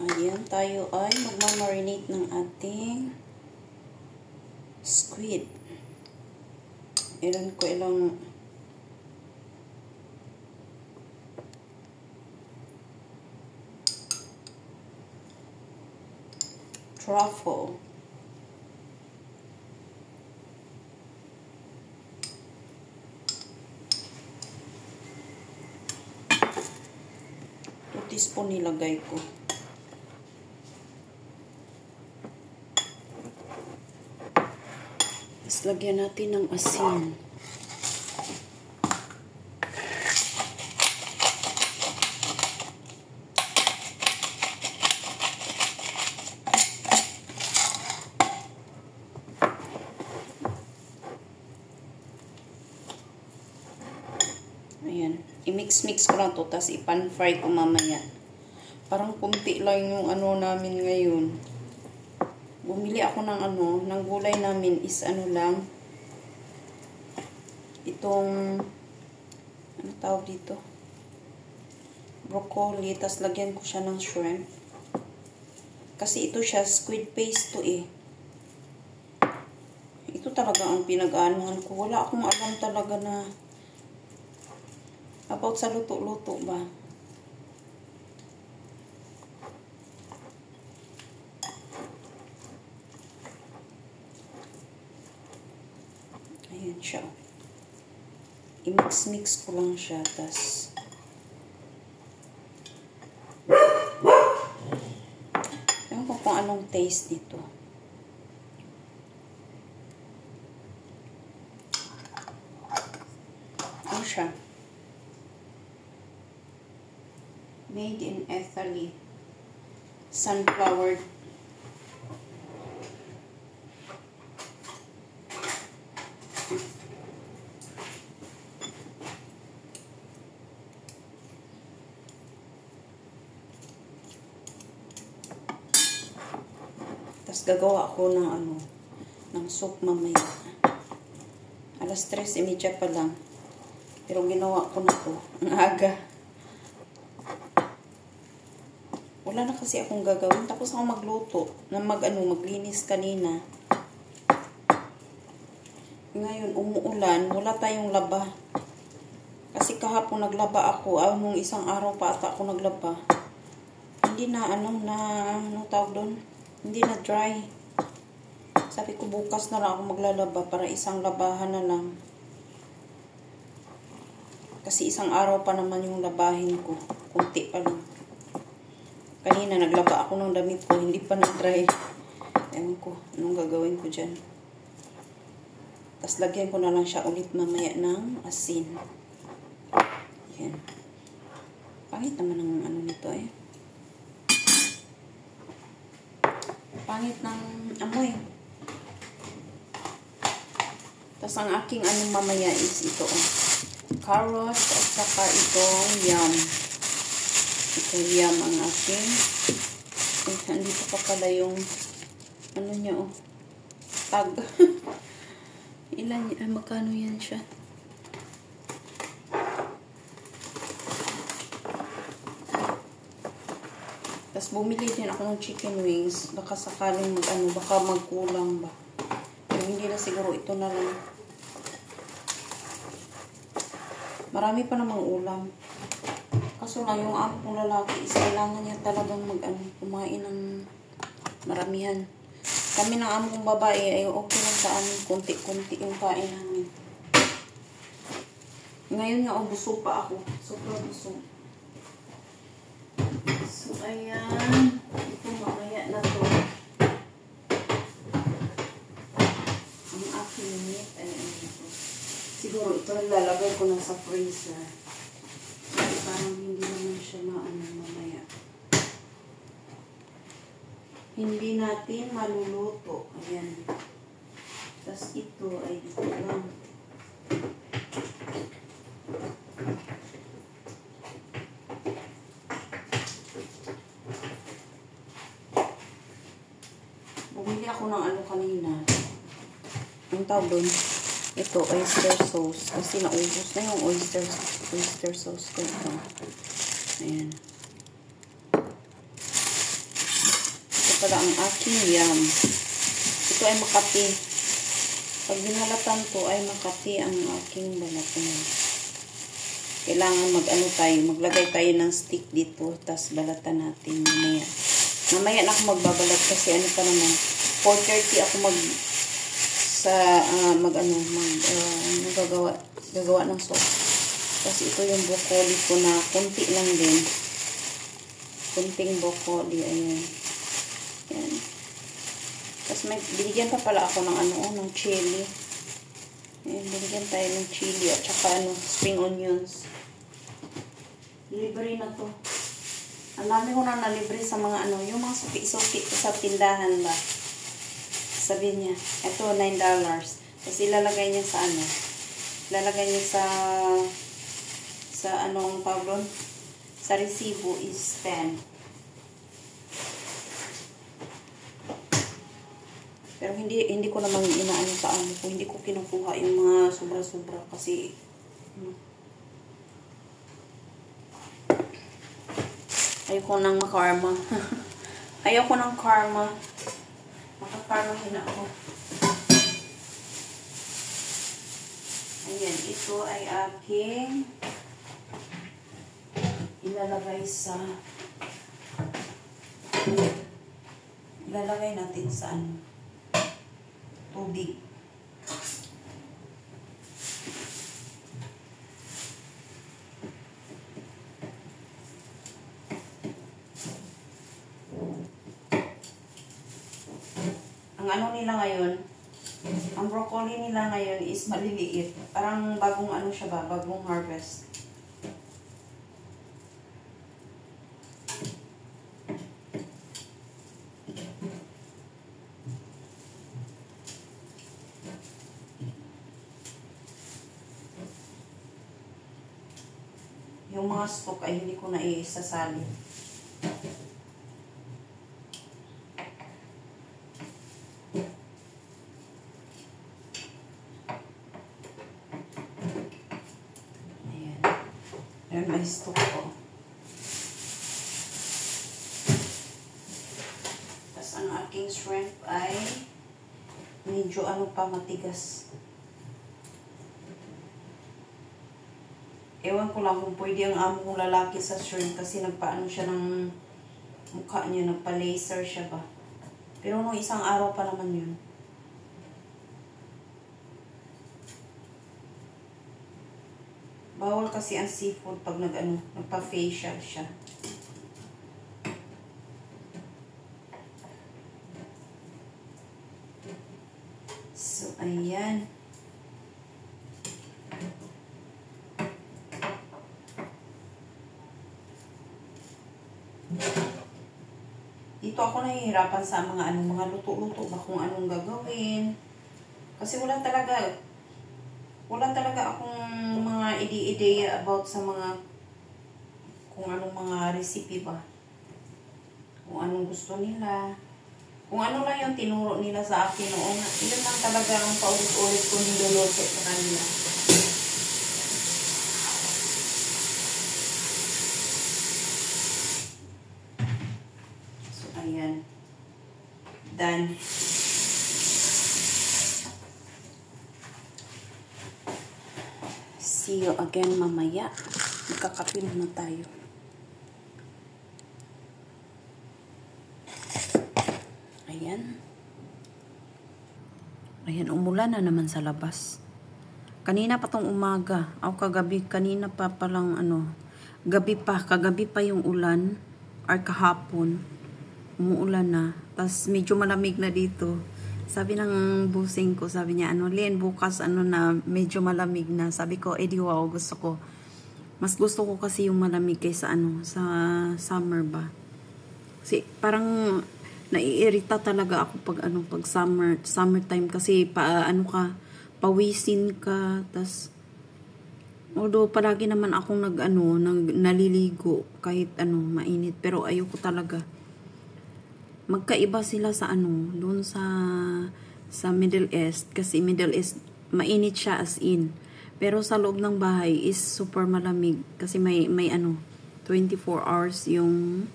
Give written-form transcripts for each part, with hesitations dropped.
Ayan, tayo ay magmamarinate ng ating squid. Ilang truffle. Teaspoon nilagay ko. Tapos lagyan natin ng asin. Ayan. I-mix-mix ko lang to, tapos ipan-fry ko mamaya. Parang kunti lang yung ano namin ngayon. Bumili ako ng gulay namin is lang. Itong, ano tawag dito? Broccoli, tapos lagyan ko siya ng shrimp. Kasi ito siya, squid paste to eh. Ito talaga ang pinag-anuhan ko. Wala akong alam talaga na about sa luto-luto ba. Ayan siya. I-mix-mix ko lang siya. Tas ewan ko kung anong taste nito. Ano siya? Made in Italy. Sunflower. Tapos gagawa ako ng soup mamaya. Alas 3:30 pa lang. Pero ginawa ko na to. Ang aga. Wala na kasi akong gagawin. Tapos ako magluto. Maglinis kanina. Ngayon, umuulan. Wala tayong laba. Kasi kahapon naglaba ako. Nung isang araw pa ata ako naglaba. Hindi na, anong tawag doon? Hindi na dry. Sabi ko bukas na lang ako maglalaba para isang labahan na lang. Kasi isang araw pa naman yung labahin ko. Kunti pa lang. Kanina naglaba ako ng damit ko, hindi pa na-dry. Ewan ko, anong gagawin ko dyan. Tapos lagyan ko na lang siya ulit mamaya ng asin. Yan. Pangit naman ang nito eh. Pangit ng amoy. Tapos ang aking mamaya is ito carrots at saka itong yam. Ito yam ang aking. Nandito pa pala yung niya tag. Magkano yan siya? Tapos bumili din ako ng chicken wings. Baka sakaling baka magkulang ba. Pero hindi na siguro, ito na lang. Marami pa namang ulam. Kaso lang, yung amo kong lalaki is kailangan niya talagang kumain ng maramihan. Kami ng amo kong babae ay okay lang sa amin. Kunti-kunti yung kain namin. Ngayon nga, busog pa ako. Sobrang busog. So, ayan. Ito mamaya na to. Ang aking meat. Ayan ito. Siguro ito lalagay ko na sa freezer. Kasi parang hindi naman siya mamaya. Hindi natin maluluto. Ayan. Tapos ito ay dito lang. Bumili ako ng kanina. Ang tawag doon. Ito, oyster sauce. Kasi naubos na yung oyster sauce ko ito. Ayan. pala ang aking yam. Ito ay Makati. Pag binalatan to ay Makati ang aking balatan. Kailangan maglagay tayo ng stick dito, tas balatan natin mamaya. Mamaya na ako magbabalat kasi ano pa naman, 4:30 ako gagawa ng sauce. Kasi ito yung broccoli ko na kunti lang din. Kunting broccoli, ayan. Ayan. Tapos binigyan pa pala ako ng ng chili. Ayan, binigyan tayo ng chili at saka spring onions. Libre na to. Ang dami ko na nalibre sa mga yung mga suki-suki sa tindahan ba. Sabi niya, ito $9. Tapos ilalagay niya sa ilalagay niya sa anong tawag doon? Sa resibo is 10. Pero hindi ko naman inaano sa ko. Hindi ko kinukuha yung mga sobra-sobra kasi ayoko nang makarma. Ayoko ng karma. Makakarmahin ako. Ayan, ito ay aking ilalagay natin sa tubig. Ang nila ngayon, ang broccoli nila ngayon is maliliit. Parang bagong siya ba, bagong harvest. Yung mga stock ay hindi ko na isasali. Ayan, may stock ko. Tapos ang aking shrimp ay medyo matigas. Ewan ko lang kung pwede ang amo kong lalaki sa shrimp kasi nagpaano siya ng mukha niya, nagpa-laser siya ba. Pero nung isang araw pa naman yun. Bawal kasi ang seafood pag nagpa-facial siya. So, ayan. Dito ako nahihirapan sa mga luto-luto ba kung anong gagawin. Kasi wala talaga akong mga ideya about sa kung anong mga recipe ba. Kung anong gusto nila. Kung ano lang yung tinuro nila sa akin noon. Yun lang talaga ang paulit-ulit ko niluluto sa kanila. So, ayan. Done. See you again mamaya. Magkakape na tayo. Ayan. Ayan, umulan na naman sa labas. Kanina pa tong umaga. O kagabi, kanina pa palang kagabi pa yung ulan. Or kahapon. Umuulan na. Tapos medyo malamig na dito. Sabi ng busing ko, sabi niya, Lynn, bukas na, medyo malamig na. Sabi ko, di wow, gusto ko. Mas gusto ko kasi yung malamig kaysa sa summer ba. Kasi parang naiirita talaga ako pag summertime kasi pawisin ka, tas although palagi naman akong naliligo kahit mainit, pero ayoko talaga. Magkaiba sila sa doon sa Middle East, kasi Middle East mainit siya as in, pero sa loob ng bahay is super malamig kasi may 24 hours yung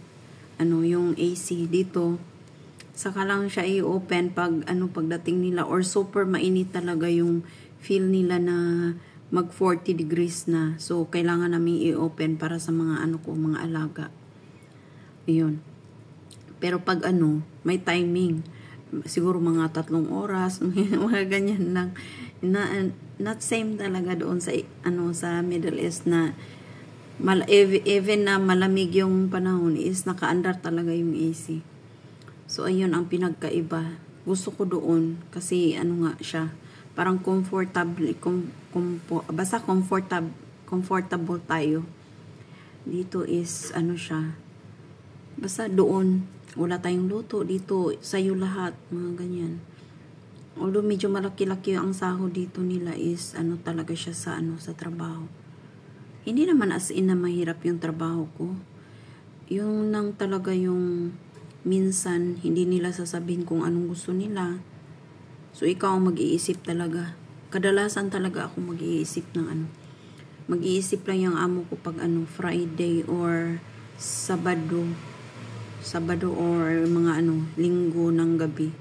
yung AC. Dito Saka lang siya i-open pag pagdating nila or super mainit talaga yung feel nila na mag 40 degrees na. So kailangan namin i-open para sa mga mga alaga. Ayun. Pero pag may timing. Siguro mga 3 oras, mga ganyan lang. Not same talaga doon sa sa Middle East na even na malamig yung panahon is nakaandar talaga yung AC. So, ayun ang pinagkaiba. Gusto ko doon kasi nga siya. Parang comfortable, basta comfortable tayo. Dito is siya. Basta doon, wala tayong luto. Dito, sayo lahat, mga ganyan. Although medyo malaki-laki ang sahod dito nila is talaga siya sa sa trabaho. Hindi naman as in na mahirap yung trabaho ko. Yung nang talaga yung minsan, hindi nila sasabihin kung anong gusto nila. So, ikaw ang mag-iisip talaga. Kadalasan talaga ako mag-iisip ng Mag-iisip lang yung amo ko pag Friday or Sabado. Sabado or mga Linggo ng gabi.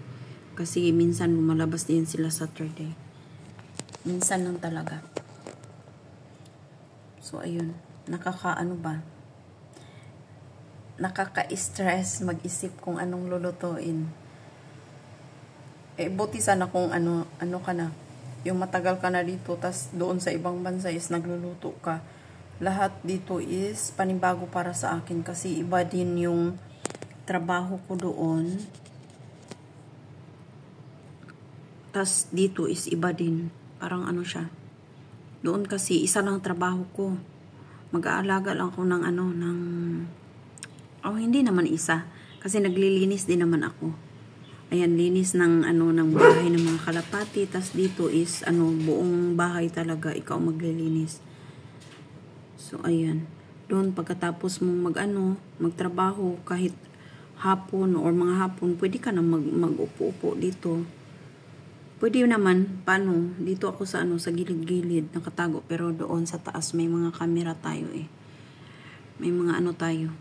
Kasi minsan lumalabas din sila Saturday. Minsan lang talaga. So, ayun. Nakaka-stress mag-isip kung anong lulutuin. Buti sana kung ka na. Yung matagal ka na dito, tas doon sa ibang bansa is nagluluto ka. Lahat dito is panibago para sa akin kasi iba din yung trabaho ko doon. Tas dito is iba din. Parang siya. Doon kasi isa lang trabaho ko. Mag-aalaga lang ako ng hindi naman isa. Kasi naglilinis din naman ako. Ayan, linis ng ng bahay ng mga kalapati. Tas dito is buong bahay talaga ikaw maglilinis. So ayan. Doon pagkatapos mong magtrabaho kahit hapon or mga hapon, pwede ka na mag-upo-upo dito. Pwede naman, paano? Dito ako sa sa gilid-gilid, nakatago. Pero doon sa taas may mga camera tayo eh. May mga tayo.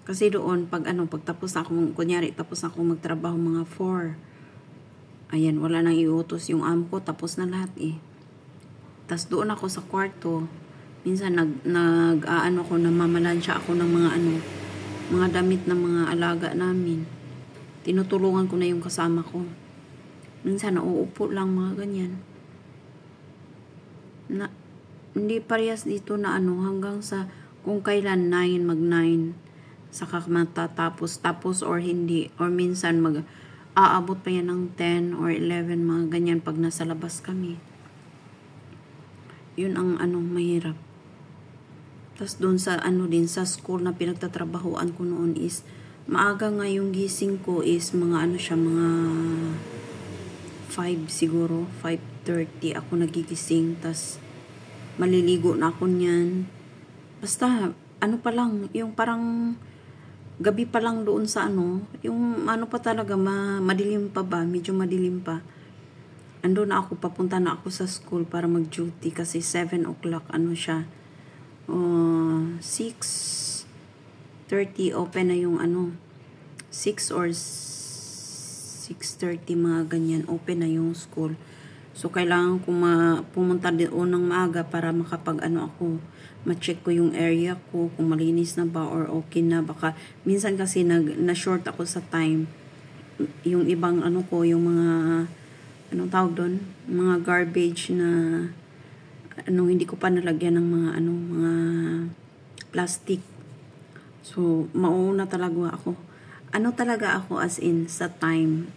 Kasi doon, pag tapos ako, kunyari, tapos ako magtrabaho mga 4. Ayan, wala nang iutos yung amo ko, tapos na lahat eh. Tas doon ako sa kwarto, minsan ko, namamalansya ako ng mga damit ng mga alaga namin. Tinutulungan ko na yung kasama ko. Minsan nauupo lang mga ganyan. Hindi parehas dito na hanggang sa kung kailan 9 mag-9. Saka matatapos or hindi or minsan aabot pa yan ng 10 or 11 mga ganyan pag nasa labas kami. Yun ang mahirap. Tas doon sa din sa school na pinagtatrabahuan ko noon is maaga nga yung gising ko is mga mga 5 siguro, 5:30 ako nagigising, tas maliligo na ako niyan. Basta pa lang, yung parang gabi pa lang doon sa yung pa talaga, madilim pa ba, medyo madilim pa. Ando na ako, papunta na ako sa school para mag-duty kasi 7 o'clock siya. 6:30 open na yung 6 or 6:30 mga ganyan, open na yung school. So, kailangan ko pumunta doon ng maaga para makapag ako, ma-check ko yung area ko, kung malinis na ba or okay na. Baka, minsan kasi na-short ako sa time. Yung ibang yung mga, tawag doon? Mga garbage na, hindi ko pa nalagyan ng mga, mga plastic. So, mauna talaga ako. Talaga ako as in sa time,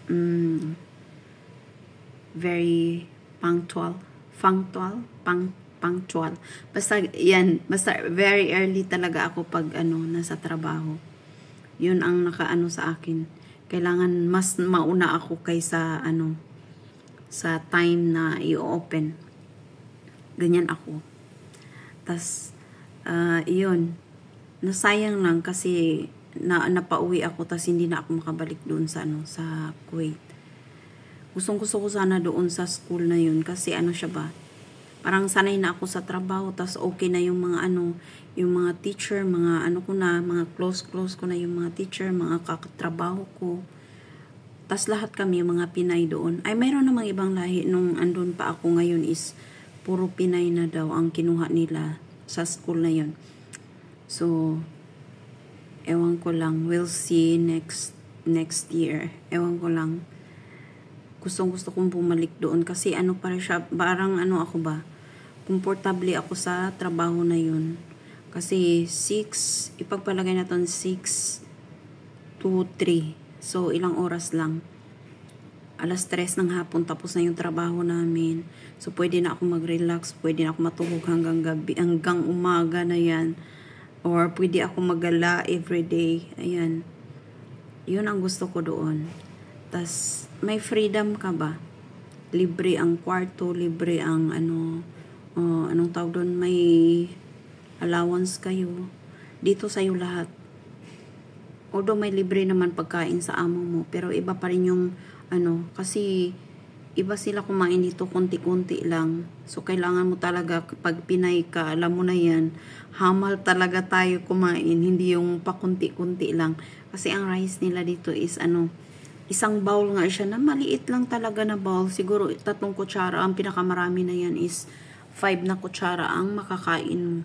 very punctual. Basta very early talaga ako pag nasa trabaho. Yun ang sa akin. Kailangan mas mauna ako kaysa sa time na i-open. Ganyan ako. Tas yun. Nasayang lang kasi napauwi ako tas hindi na ako makabalik doon sa sa Kuwait. Gusto ko sana doon sa school na yun kasi siya ba, parang sanay na ako sa trabaho, tas okay na yung mga ano, yung mga teacher, mga ano ko na, mga close ko na yung mga teacher, mga kakatrabaho ko. Tas lahat kami, mga Pinay doon. Ay, mayroon namang ibang lahi nung andun pa ako ngayon is puro Pinay na daw ang kinuha nila sa school na yun. So, ewan ko lang, we'll see next year. Ewan ko lang. Gusto kong bumalik doon kasi ano para siya, parang ano ako ba, komportable ako sa trabaho na yun. Kasi 6, ipagpalagay natin 6 to 3. So, ilang oras lang. 3:00 ng hapon, tapos na yung trabaho namin. So, pwede na ako mag-relax, pwede na ako matulog hanggang gabi, hanggang umaga na yan. Or, pwede ako magala everyday. Ayan. Yun ang gusto ko doon. Tas, may freedom ka ba? Libre ang kwarto, libre ang anong tawag doon, may allowance kayo. Dito sa'yo lahat. Although may libre naman pagkain sa amo mo, pero iba pa rin yung kasi iba sila kumain dito konti-konti lang. So, kailangan mo talaga, pag Pinay ka, alam mo na yan, hamal talaga tayo kumain, hindi yung pakunti-kunti lang. Kasi ang rice nila dito is isang bowl nga siya na maliit lang talaga na bowl. Siguro 3 kutsara. Ang pinakamarami na yan is 5 na kutsara ang makakain mo.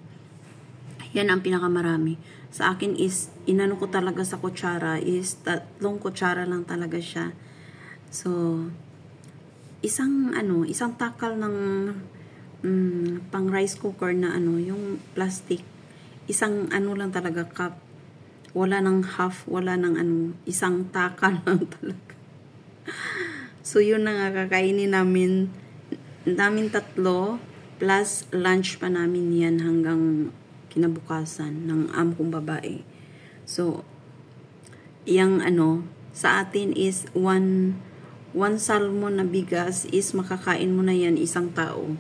Yan ang pinakamarami. Sa akin is, inano ko talaga sa kutsara is 3 kutsara lang talaga siya. So, isang takal ng pang rice cooker na yung plastic. Isang lang talaga cup. Wala nang half, wala nang isang takal lang talaga. So, yun na nga kakainin namin 3 plus lunch pa namin yan hanggang kinabukasan ng kong babae. So, yung sa atin is 1 salmon na bigas is makakain mo na yan isang tao.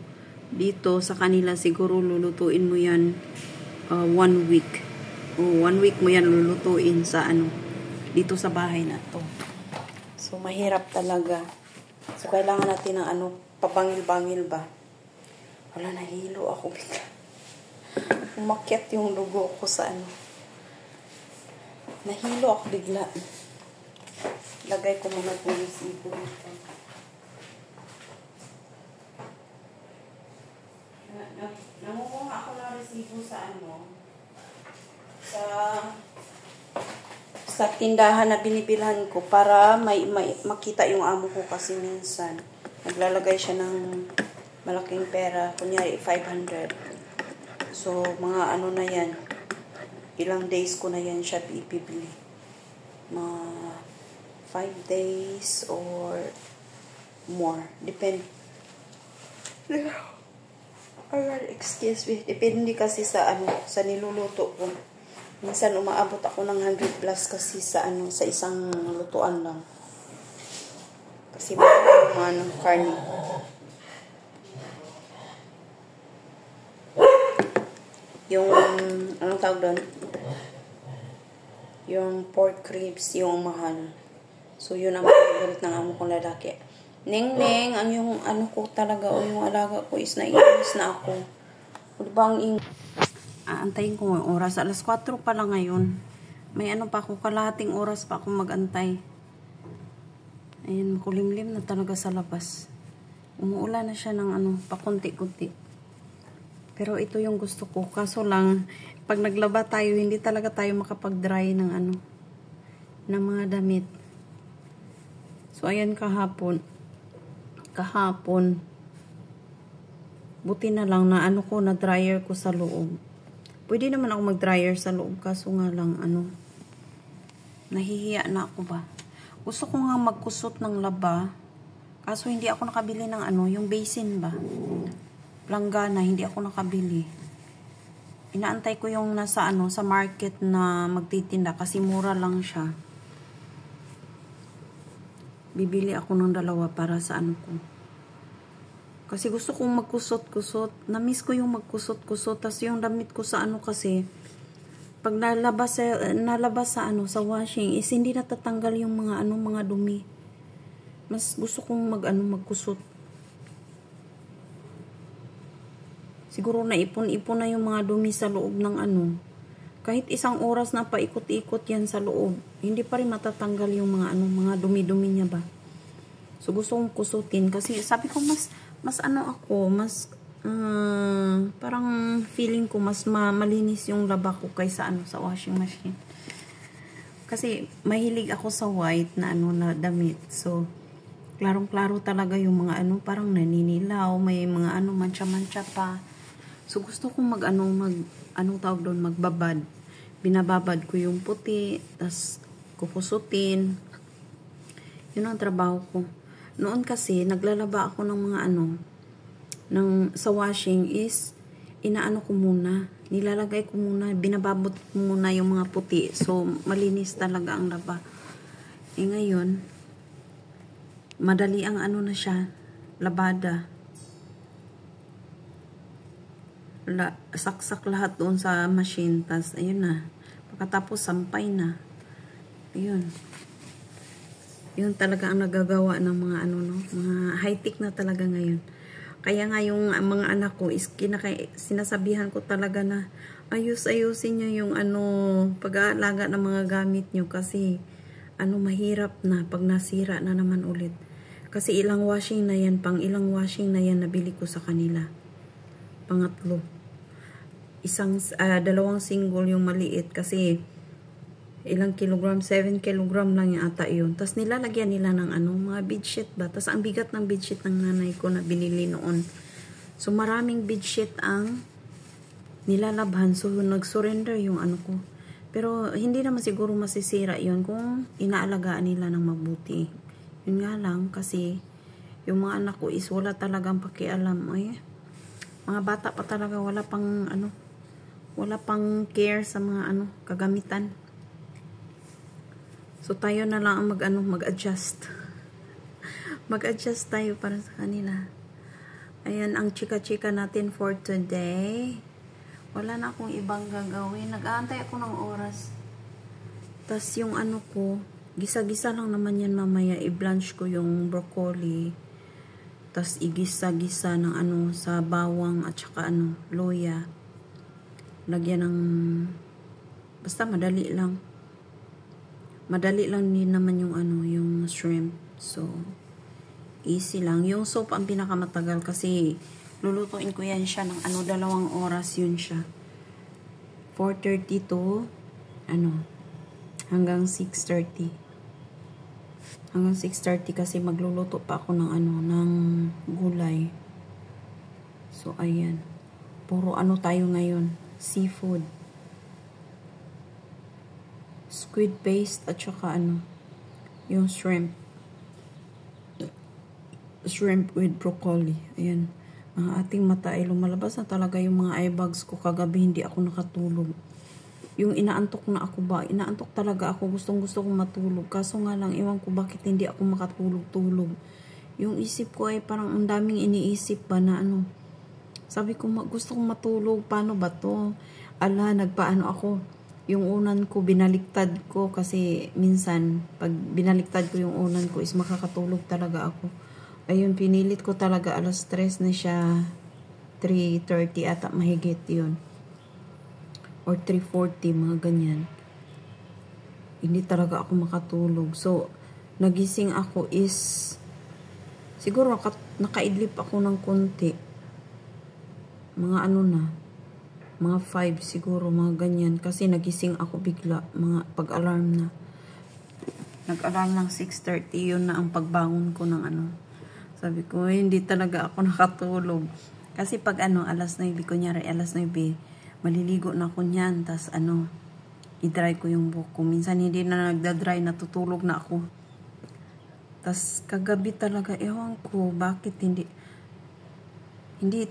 Dito sa kanila siguro lulutuin mo yan 1 week. O 1 week mo yan lulutuin sa dito sa bahay na to. So, mahirap talaga. So, kailangan natin ng pabangil-bangil ba? Wala, nahilo ako bigla. Umakyat yung dugo ko sa Nahilo ako bigla. Lagay ko muna itong resibo dito. Nangukuha ako ng resibo sa tindahan na binibilhan ko para makita yung amo ko kasi minsan naglalagay siya ng malaking pera, kunyari 500. So, mga na yan, ilang days ko na yan siya ipibili. Mga 5 days or more. Depende. Excuse me. Depende kasi sa sa niluluto ko. Minsan umaabot ako ng 100 plus kasi sa isang lutuan lang. Kasi mga karne. Yung anong tawag doon? Yung pork ribs, yung mahal. So, yun ang favorite ng amo kong lalaki. Neng, ang yung ko talaga o yung alaga ko is naiinis na ako. O diba ang aantayin ko yung oras. 4:00 pa lang ngayon. May pa ako, kalahating oras pa ako magantay. Ayun, kulimlim na talaga sa labas. Umuulan na siya ng pakunti-kunti. Pero ito yung gusto ko. Kaso lang, pag naglaba tayo, hindi talaga tayo makapag-dry ng ng mga damit. So, ayan kahapon, buti na lang na na dryer ko sa loob. Pwede naman ako mag-dryer sa loob, kaso nga lang, nahihiya na ako ba. Gusto ko nga magkusot ng laba, kaso hindi ako nakabili ng yung basin ba. Langgana, hindi ako nakabili. Inaantay ko yung nasa sa market na magtitinda kasi mura lang siya. Bibili ako ng 2 para sa ko. Kasi gusto kong magkusot-kusot. Na-miss ko yung magkusot-kusot. Tas yung damit ko sa kasi, pag nalabas sa washing, is hindi natatanggal yung mga dumi. Mas gusto kong magkusot. Siguro naipon-ipon na yung mga dumi sa loob ng ano. Kahit isang oras na paikot-ikot yan sa loob, hindi pa rin matatanggal yung mga ano, mga dumi-dumi niya ba. So gusto kong kusutin kasi sabi ko mas ano ako, mas parang feeling ko mas malinis yung laba ko kaysa ano sa washing machine. Kasi mahilig ako sa white na ano na damit. So klarong-klaro talaga yung mga ano, parang naninilaw, may mga ano mancha-mancha pa. So gusto kong anong tawag doon, magbabad. Binababad ko yung puti, tas kukusutin. Yun ang trabaho ko. Noon kasi naglalaba ako ng mga ano, sa washing is inaano ko muna, nilalagay ko muna, binababot ko muna yung mga puti. So malinis talaga ang laba. Ngayon madali ang ano na siya, labada. Saksak lahat doon sa machine, tas ayun na, pagkatapos sampay na. Ayun, yun talaga ang nagagawa ng mga ano, no, mga high-tech na talaga ngayon. Kaya nga yung mga anak ko is sinasabihan ko talaga na ayusin nyo yung ano, pag-aalaga ng mga gamit nyo kasi ano, mahirap na pag nasira na naman ulit. Kasi ilang washing na yan, pang ilang washing na yan nabili ko sa kanila. Pangatlo. Dalawang single yung maliit kasi ilang kilogram, 7 kilogram lang yung ata yun. Tapos nilalagyan nila ng ano, mga bedsheet ba. Tapos ang bigat ng bedsheet ng nanay ko na binili noon. So maraming bedsheet ang nilalabhan. So nag-surrender yung ano ko. Pero hindi naman siguro masisira yun kung inaalagaan nila ng mabuti. Yun nga lang kasi yung mga anak ko is wala talagang pakialam. Ay, mga bata pa talaga, wala pang ano, wala pang care sa mga ano, kagamitan. So tayo na lang ang mag-adjust. Mag-adjust tayo para sa kanila. Ayan ang chika-chika natin for today. Wala na akong ibang gagawin. Nag-aantay ako ng oras. Tas yung ano ko, gisa-gisa lang naman yan mamaya. I-blanch ko yung broccoli. Tas igisa-gisa ng ano sa bawang at saka ano, loya. Lagyan ng basta madali lang. Madali lang din naman yung ano, yung shrimp. So easy lang. Yung soup ang pinakamatagal kasi lulutuin ko yan siya ng ano, 2 oras yun siya. 4:30 to ano, hanggang 6:30. Hanggang 6:30 kasi magluluto pa ako ng ano, ng gulay. So ayan. Puro ano tayo ngayon, seafood. Squid paste at saka ano, yung shrimp with broccoli. Ayan, ang ating mata ay lumalabas na talaga yung mga eye bags ko. Kagabi hindi ako nakatulog. Yung inaantok na ako ba, inaantok talaga ako, gustong kong matulog, kaso nga lang ewan ko bakit hindi ako makatulog-tulog. Yung isip ko ay parang ang daming iniisip ba na ano, sabi ko gusto kong matulog, paano ba to? Nagpaano ako, yung unan ko binaliktad ko kasi minsan pag binaliktad ko yung unan ko is makakatulog talaga ako. Ayun, pinilit ko talaga, 3:00 na siya, 3:30 ata mahigit yun, or 3:40, mga ganyan. Hindi talaga ako makatulog. So nagising ako is siguro nakaidlip ako ng konti, mga ano na, mga 5 siguro, mga ganyan. Kasi nagising ako bigla, mga pag-alarm na. Nag-alarm ng 6:30, yun na ang pagbangon ko ng ano. Sabi ko, hindi talaga ako nakatulog. Kasi pag ano, 9:00, kunyari 9:00, maliligo na ako niyan. Tas ano, i-dry ko yung buhok ko. Minsan hindi na nagda-dry, natutulog na ako. Tas kagabi talaga, ewan ko, bakit hindi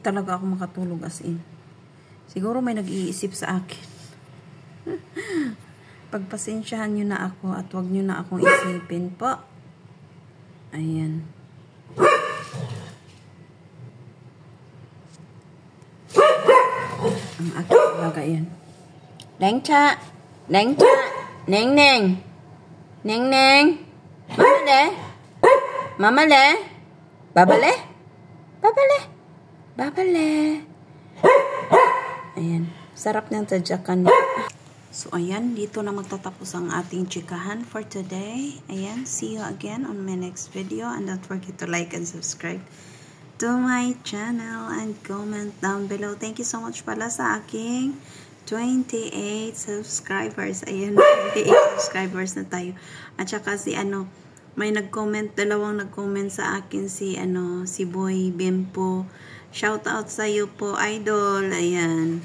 talaga ako makatulog as in. Siguro may nag-iisip sa akin. Pagpasensyahan nyo na ako at wag nyo na akong isipin po. Ayan. Ang aking talaga yan. Lengcha! Lengcha! Neng-neng! Neng-neng! Mamale! Mamale! Babale! Babale! Babale! Ayan. Sarap niyang tadyakan. So, ayan. Dito na magtatapos ang ating chikahan for today. Ayan. See you again on my next video. And don't forget to like and subscribe to my channel and comment down below. Thank you so much pala sa aking 28 subscribers. Ayan. 28 subscribers na tayo. At saka si may nag-comment, dalawang nag-comment sa akin si Boy Bimpo. Shout out sa iyo po, idol. Ayan.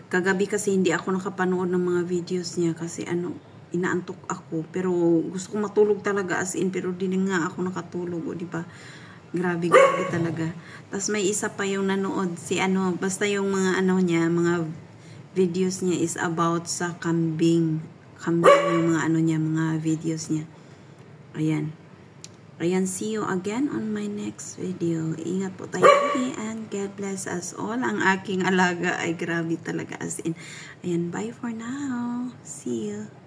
Kagabi kasi hindi ako nakapanood ng mga videos niya kasi inaantok ako. Pero gusto ko matulog talaga as in, pero di nga ako nakatulog, o di ba? Grabe talaga. Tapos may isa pa yung nanood si basta yung mga niya, mga videos niya is about sa kambing. Kambing yung mga niya, mga videos niya. Ayan. Ayan, see you again on my next video. Ingat po tayo and God bless us all. Ang aking alaga ay grabe talaga as in. Ayan, bye for now. See you.